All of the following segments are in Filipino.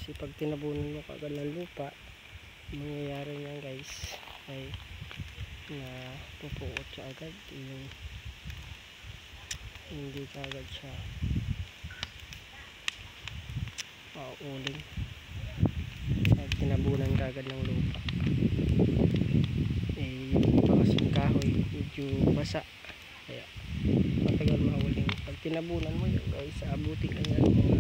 Kasi pag tinabunan mo kagad ng lupa, mangyayari niyan guys ay na pupuot siya agad, yung hindi kagad siya mauuling pag tinabunan kagad ng lupa. Yung iba kasing kahoy medyo basa, kaya matagal mauling. Pag tinabunan mo yun guys, abutin ka niyan mga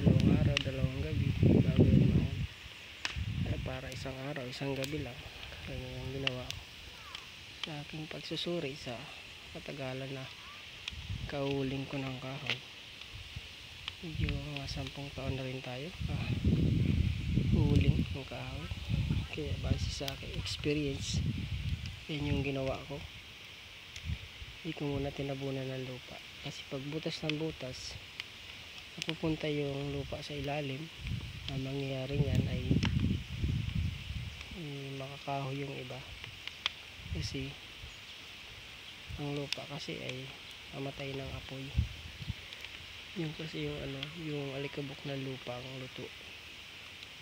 dalawang araw, dalawang gabi bago yun maun. Para isang araw, isang gabi lang. Ganyan yung ginawa ko sa aking pagsusuri sa katagalan na kauling ko ng kahoy. Medyo mga 10 taon na rin tayo uling ng kahoy, kaya base sa aking experience yan yung ginawa ko. Hindi ko muna tinabunan ng lupa, kasi pag butas ng butas napupunta yung lupa sa ilalim. Ang mangyayari nyan ay makakahoy yung iba, kasi ang lupa kasi ay mamatay ng apoy. Yung kasi yung yung alikabok ng lupa ang luto.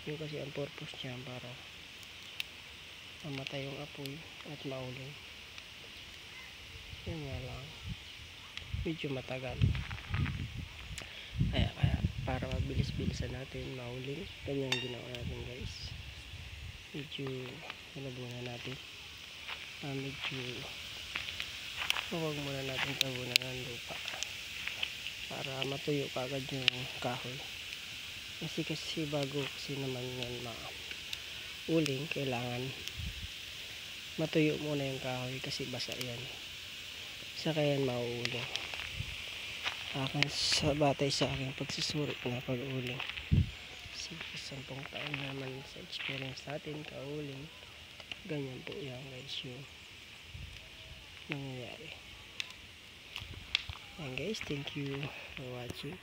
Yung kasi ang purpose niya para mamatay yung apoy at mauling. Yun nga lang, medyo matagal. Kaya para mabilis-bilisan natin mauling, ganyan ginawa natin guys. Medyo tinabunan natin, medyo huwag muna natin tabunan ng lupa para matuyo kagad yung kahoy. Kasi bago kasi naman yan mauling, kailangan matuyo muna yung kahoy kasi basa yan, saka yan mauuling. Sa batay sa aking pagsusuri na pag-uling, kasi 10 taon naman sa experience natin kauling, ganyan po yan guys yung nangyayari. And guys, thank you for watching.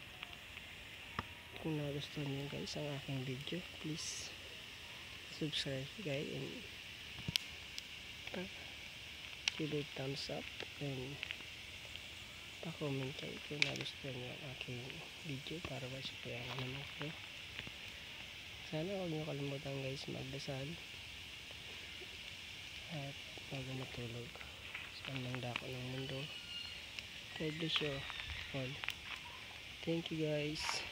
Kung nagustuhan nyo guys ang aking video, please subscribe guys and give it thumbs up and pa-comment kayo kung nagustuhan nyo ang aking video para masuplayan naman ko. Sana huwag nyo kalimutan guys magdasal at bago matulog sa anong dako ng mundo. God bless you all. Thank you guys.